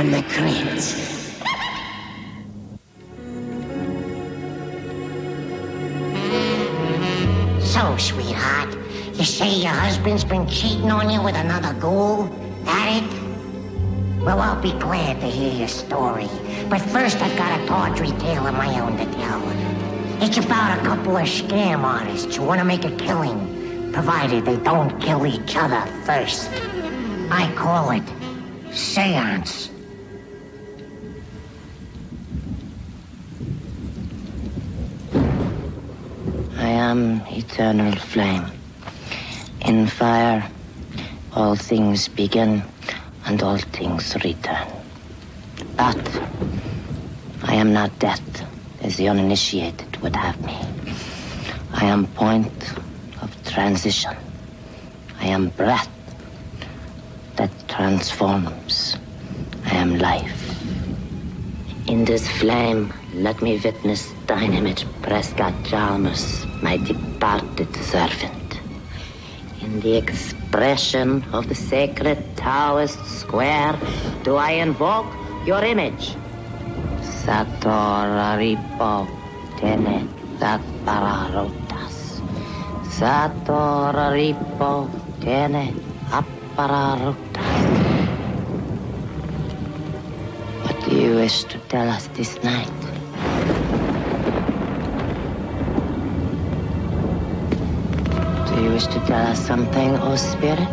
from the crypt. So, sweetheart, you say your husband's been cheating on you with another ghoul? That it? Well, I'll be glad to hear your story. But first, I've got a tawdry tale of my own to tell. It's about a couple of scam artists who want to make a killing, provided they don't kill each other first. I call it seance. I am eternal flame. In fire, all things begin and all things return. But I am not death, as the uninitiated would have me. I am point of transition. I am breath that transforms. I am life. In this flame, let me witness thine image, Prescott Chalmers, my departed servant. In the expression of the sacred Taoist square, do I invoke your image. Satoraripo tene appararotas. Satoraripo tene appararotas. What do you wish to tell us this night? Do you wish to tell us something, O spirit?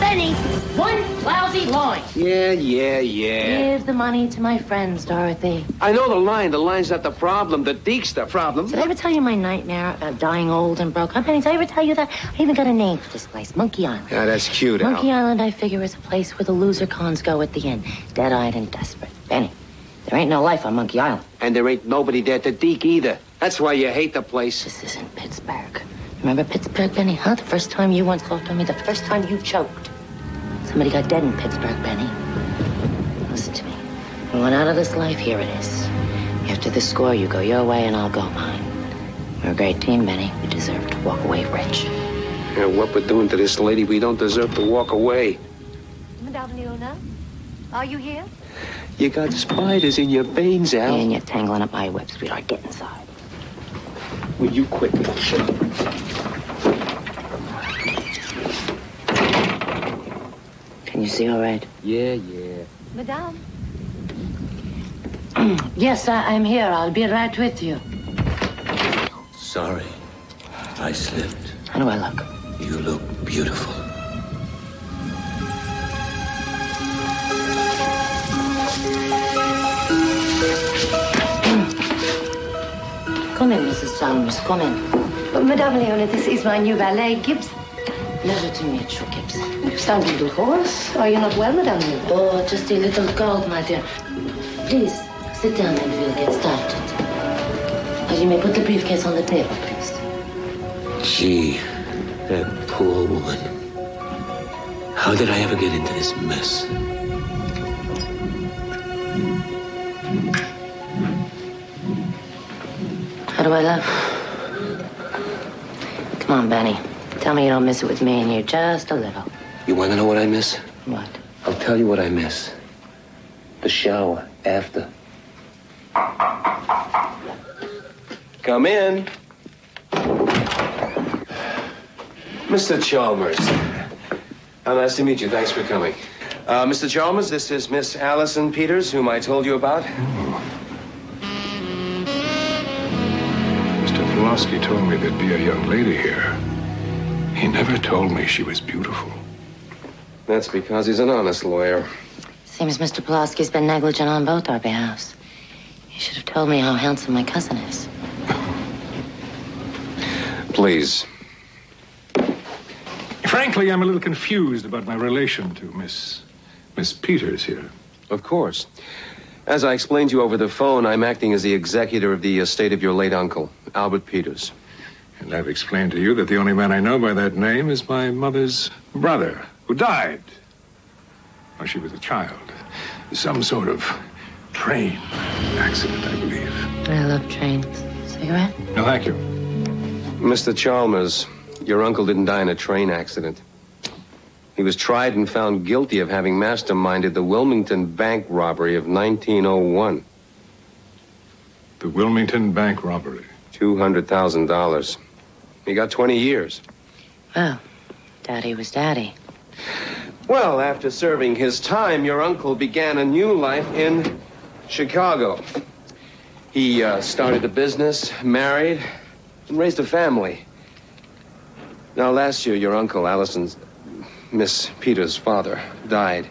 Benny, one lousy line. Yeah. Give the money to my friends, Dorothy. I know the line. The line's not the problem. The deek's the problem. Did I ever tell you my nightmare of dying old and broke? Benny, did I ever tell you that? I even got a name for this place, Monkey Island. Yeah, that's cute, Al. Monkey Island, I figure, is a place where the loser cons go at the end, dead-eyed and desperate. Benny, there ain't no life on Monkey Island. And there ain't nobody there to deek either. That's why you hate the place. This isn't Pittsburgh. Remember Pittsburgh, Benny, huh? The first time you once thought to me, the first time you choked. Somebody got dead in Pittsburgh, Benny. Listen to me. We went out of this life, here it is. After the score, you go your way and I'll go mine. We're a great team, Benny. We deserve to walk away rich. Yeah, what we're doing to this lady, we don't deserve to walk away. Madame Leona, are you here? You got spiders in your veins, Al. And you're tangling up my web, sweetheart. Get inside. Will you quit? Shut up. Can you see all right? Yeah. Madame? Yes, I'm here. I'll be right with you. Sorry, I slipped. How do I look? You look beautiful. Come in, Mrs. Chalmers. Come in. Madame Leona, this is my new valet, Gibbs. Pleasure to meet you, Gibbs. You sound a little hoarse. Are you not well, Madame Leona? Oh, just a little cold, my dear. Please, sit down and we'll get started. You may put the briefcase on the table, please. Gee, that poor woman. How did I ever get into this mess? How do I look? Come on, Benny. Tell me you don't miss it with me and you just a little. You want to know what I miss? What? I'll tell you what I miss. The shower after. Come in. Mr. Chalmers. How nice to meet you. Thanks for coming. Mr. Chalmers, this is Miss Allison Peters, whom I told you about. Mr. Pulaski told me there'd be a young lady here. He never told me she was beautiful. That's because he's an honest lawyer. Seems Mr. Pulaski's been negligent on both our behalves. You should have told me how handsome my cousin is. Please. Frankly, I'm a little confused about my relation to Miss Peters here. Of course. As I explained to you over the phone, I'm acting as the executor of the estate of your late uncle, Albert Peters. And I've explained to you that the only man I know by that name is my mother's brother, who died when she was a child. Some sort of train accident, I believe. I love trains. Cigarette? No, thank you. Mr. Chalmers, your uncle didn't die in a train accident. He was tried and found guilty of having masterminded the Wilmington bank robbery of 1901. The Wilmington bank robbery? $200,000. He got 20 years. Well, Daddy was Daddy. Well, after serving his time, your uncle began a new life in Chicago. He started a business, married, and raised a family. Now, last year, your uncle, Miss Peters' father, died.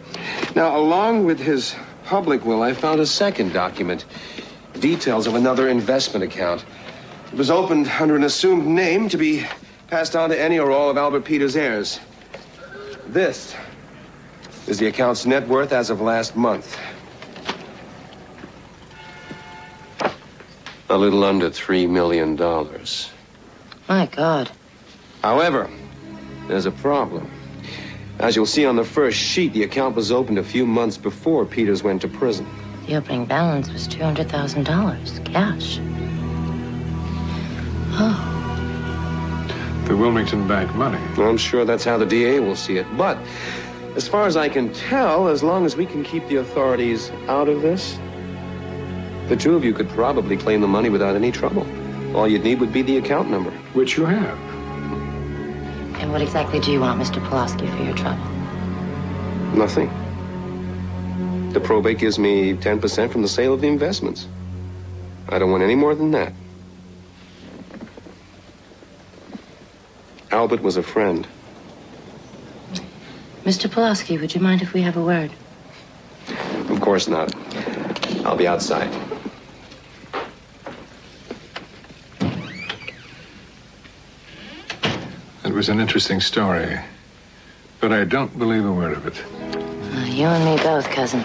Now, along with his public will, I found a second document. Details of another investment account. It was opened under an assumed name to be passed on to any or all of Albert Peters' heirs. This is the account's net worth as of last month. A little under $3 million. My God. However, there's a problem. As you'll see on the first sheet, the account was opened a few months before Peters went to prison. The opening balance was $200,000, cash. Oh. The Wilmington bank money? I'm sure that's how the DA will see it. But, as far as I can tell, as long as we can keep the authorities out of this, the two of you could probably claim the money without any trouble. All you'd need would be the account number. Which you have. And what exactly do you want, Mr. Pulaski, for your trouble? Nothing. The probate gives me 10% from the sale of the investments. I don't want any more than that. Albert was a friend. Mr. Pulaski, would you mind if we have a word? Of course not. I'll be outside. It was an interesting story, but I don't believe a word of it. You and me both, cousin.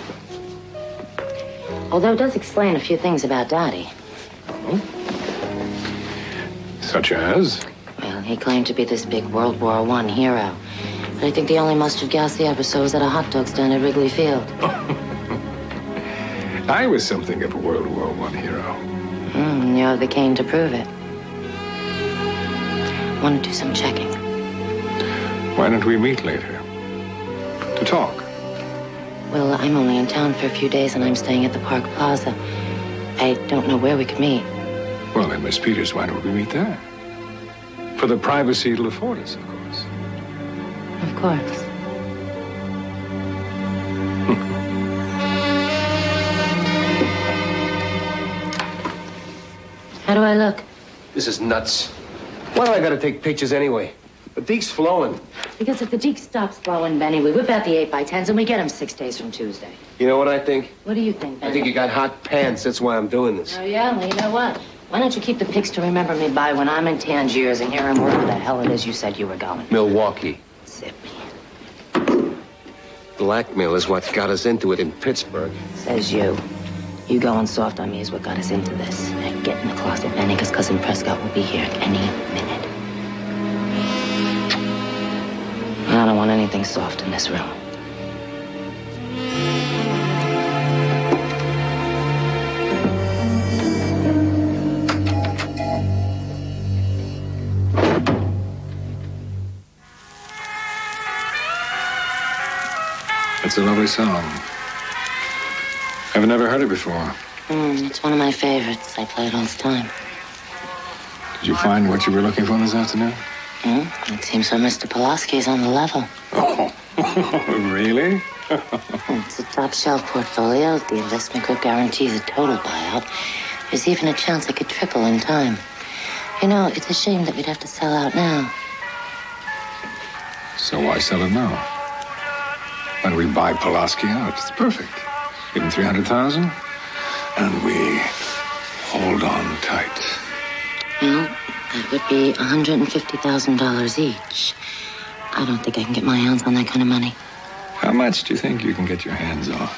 Although it does explain a few things about Daddy. Such as? Well, he claimed to be this big World War I hero. But I think the only mustard gas he ever saw was at a hot dog stand at Wrigley Field. I was something of a World War I hero. You have the cane to prove it. I want to do some checking. Why don't we meet later? To talk. Well, I'm only in town for a few days and I'm staying at the Park Plaza. I don't know where we could meet. Well, then, Miss Peters, why don't we meet there? For the privacy it'll afford us, of course. Of course. How do I look? This is nuts. Why do I gotta take pictures anyway? The deek's flowing. Because if the Deke stops blowing, Benny, we whip out the 8x10s and we get him 6 days from Tuesday. You know what I think? What do you think, Benny? I think you got hot pants. That's why I'm doing this. Oh, yeah? Well, you know what? Why don't you keep the pics to remember me by when I'm in Tangiers and hearing wherever the hell it is you said you were going? Milwaukee. Zip me. Blackmail is what got us into it in Pittsburgh. Says you. You going soft on me is what got us into this. Now get in the closet, Benny, because Cousin Prescott will be here any minute. I don't want anything soft in this room. It's a lovely song. I've never heard it before. It's one of my favorites. I play it all the time. Did you find what you were looking for this afternoon? It seems so Mr. Pulaski is on the level. Oh, really? It's a top-shelf portfolio. The investment group guarantees a total buyout. There's even a chance I could triple in time. You know, it's a shame that we'd have to sell out now. So why sell it now? Why don't we buy Pulaski out? It's perfect. Give him $300,000, and we hold on tight. Well, that would be $150,000 each. I don't think I can get my hands on that kind of money. How much do you think you can get your hands on?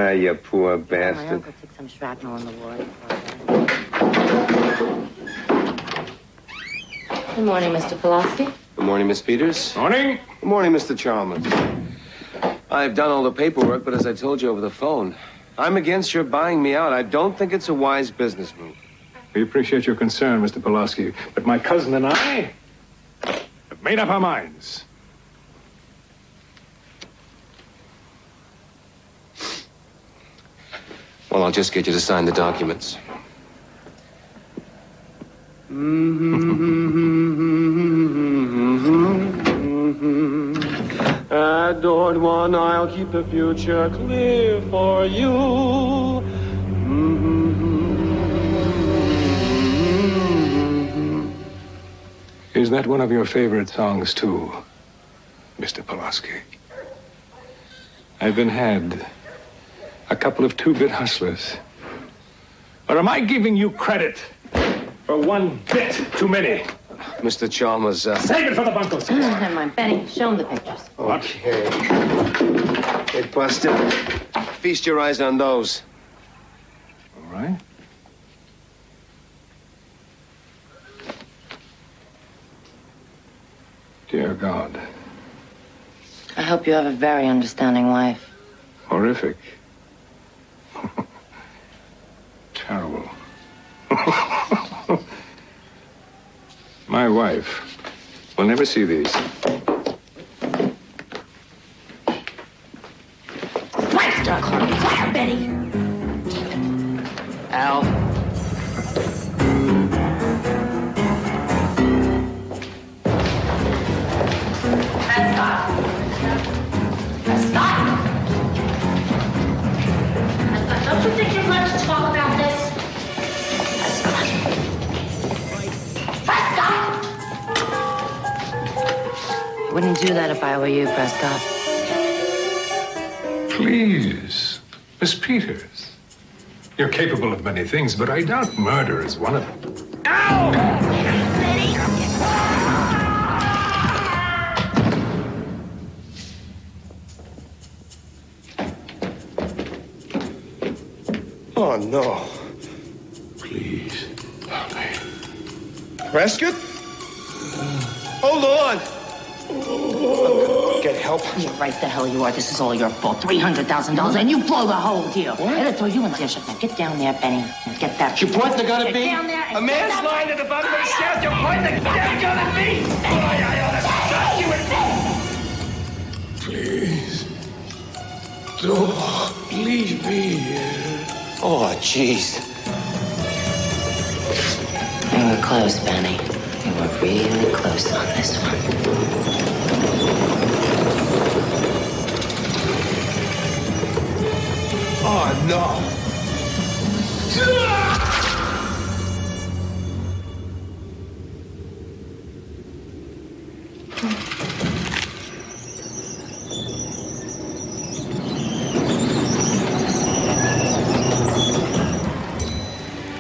You poor My bastard. uncle took some shrapnel in the war. Good morning, Mr. Pulaski. Good morning, Miss Peters. Morning. Good morning, Mr. Chalmers. I've done all the paperwork, but as I told you over the phone, I'm against your buying me out. I don't think it's a wise business move. We appreciate your concern, Mr. Pulaski, but my cousin and I have made up our minds. Well, I'll just get you to sign the documents. Adored one, I'll keep the future clear for you. Is that one of your favorite songs, too, Mr. Pulaski? I've been had a couple of two-bit hustlers. Or am I giving you credit for one bit too many? Mr. Chalmers, Save it for the bunkers. Never mind. Benny, show him the pictures. Okay. Hey, Buster, feast your eyes on those. All right. Dear God. I hope you have a very understanding wife. Horrific. Terrible. My wife will never see these. Fire, Doug! Fire, Benny! Al. Don't you think you're going to talk about this? Prescott! I wouldn't do that if I were you, Prescott. Please, Miss Peters. You're capable of many things, but I doubt murder is one of them. Oh, no. Please, help me. Prescott? Hold on. Get help. You're right the hell you are. This is all your fault. $300,000 and you blow the whole deal. What? It'll throw you in jail. Now get down there, Benny, and get that. You point the gun at me? Down there and A man's get that- lying at the bottom of the shaft. You point the damn gun at me? Boy, I ought to shot you in. Please. Don't leave me here. Oh, jeez. You were close, Benny. You were really close on this one. Oh, no.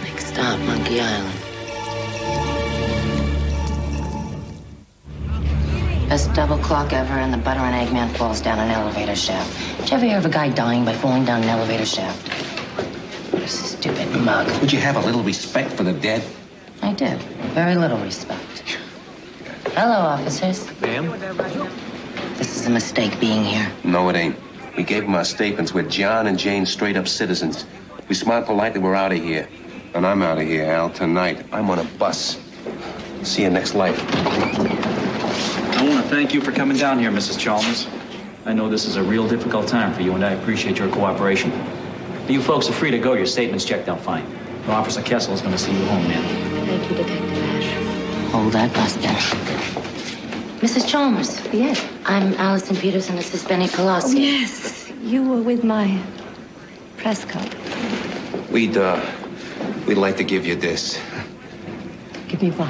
Next stop, Monkey Island. Best double clock ever, and the butter and egg man falls down an elevator shaft. Did you ever hear of a guy dying by falling down an elevator shaft? Stupid mug. Would you have a little respect for the dead? I do. Very little respect. Hello, officers. Ma'am? This is a mistake being here. No, it ain't. We gave them our statements. We're John and Jane straight-up citizens. We smiled politely, we're out of here. And I'm out of here, Al, tonight. I'm on a bus. See you next life. I want to thank you for coming down here, Mrs. Chalmers. I know this is a real difficult time for you, and I appreciate your cooperation. You folks are free to go. Your statement's checked out fine. Officer Kessel is going to see you home, ma'am. Thank you, Detective Ash. Hold that bus, Benny. Mrs. Chalmers. Yes. I'm Allison Peters, and this is Benny Pulaski. Oh, yes. You were with my Prescott. We'd like to give you this. Give me what?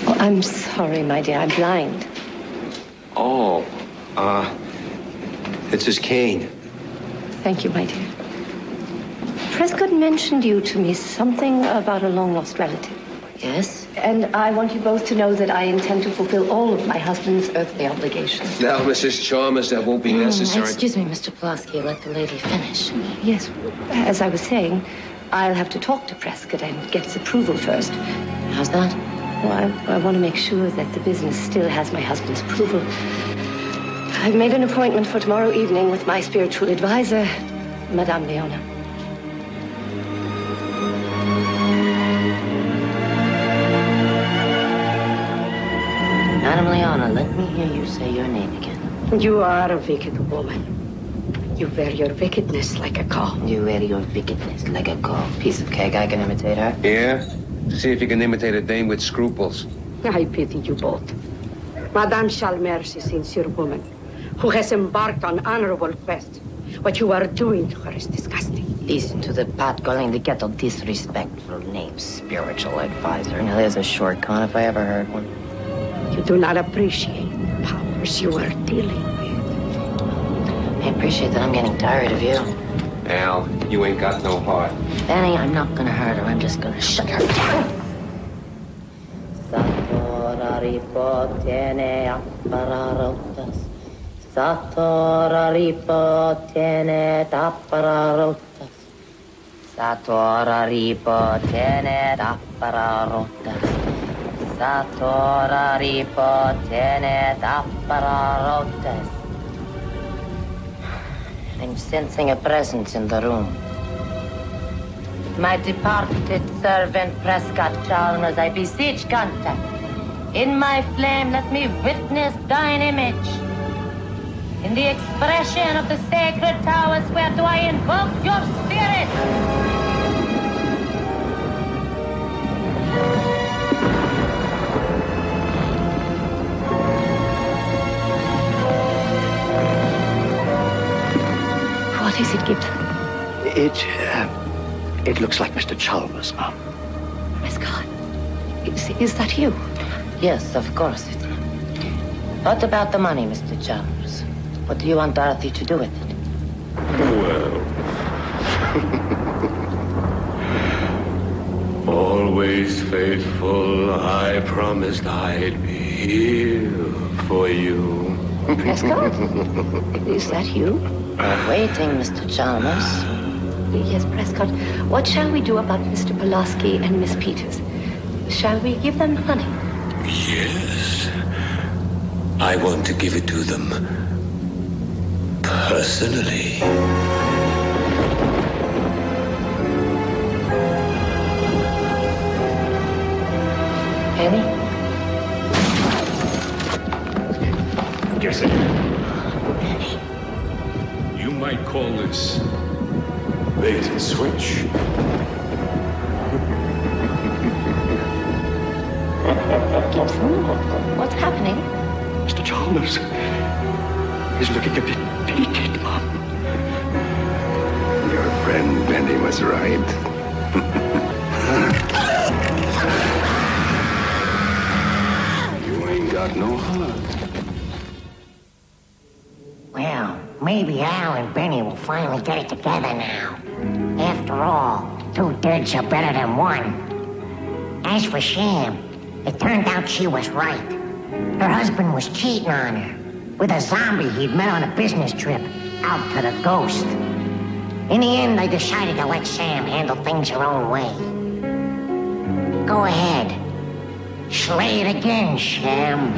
Oh, I'm sorry, my dear. I'm blind. Oh, it's his cane. Thank you, my dear. Prescott mentioned you to me, something about a long-lost relative. Yes? And I want you both to know that I intend to fulfill all of my husband's earthly obligations. Now, Mrs. Chalmers, that won't be necessary. Excuse me, Mr. Pulaski. Let the lady finish. Yes, as I was saying, I'll have to talk to Prescott and get his approval first. How's that? Well, I want to make sure that the business still has my husband's approval. I've made an appointment for tomorrow evening with my spiritual advisor, Madame Leona. Madame Leona, let me hear you say your name again. You are a wicked woman. You wear your wickedness like a cow. You wear your wickedness like a cow. Piece of cake, I can imitate her. Yeah? See if you can imitate a dame with scruples. I pity you both. Madame Chalmers is a sincere woman who has embarked on honorable quest. What you are doing to her is disgusting. Listen to the pot calling the kettle disrespectful name, spiritual advisor. Now, there's a short con if I ever heard one. You do not appreciate the powers you are dealing with. I appreciate that I'm getting tired of you. Al, you ain't got no heart. Danny, I'm not gonna hurt her. I'm just gonna shut her down. I'm sensing a presence in the room. My departed servant, Prescott Chalmers, I beseech contact. In my flame, let me witness thine image. In the expression of the sacred towers, where do I invoke your spirit? What is it, Gibbs? It looks like Mr. Chalmers, Ma'am. Prescott, is that you? Yes, of course it is. What about the money, Mr. Chalmers? What do you want Dorothy to do with it? Well... Always faithful, I promised I'd be here for you. Prescott? Is that you? We're waiting, Mr. Chalmers. Yes, Prescott. What shall we do about Mr. Pulaski and Miss Peters? Shall we give them the money? Yes. I want to give it to them personally. Penny? Yes, sir. You might call this bait and switch. What's happening? Mr. Chalmers is looking a bit peated, Mom. Your friend Benny was right. You ain't got no heart. Well, maybe Al and Benny will finally get it together now. After all, 2 deads are better than 1. As for Sham, it turned out she was right. Her husband was cheating on her with a zombie he'd met on a business trip out to the Ghost. In the end, they decided to let Sam handle things her own way. Go ahead. Slay it again, Sham.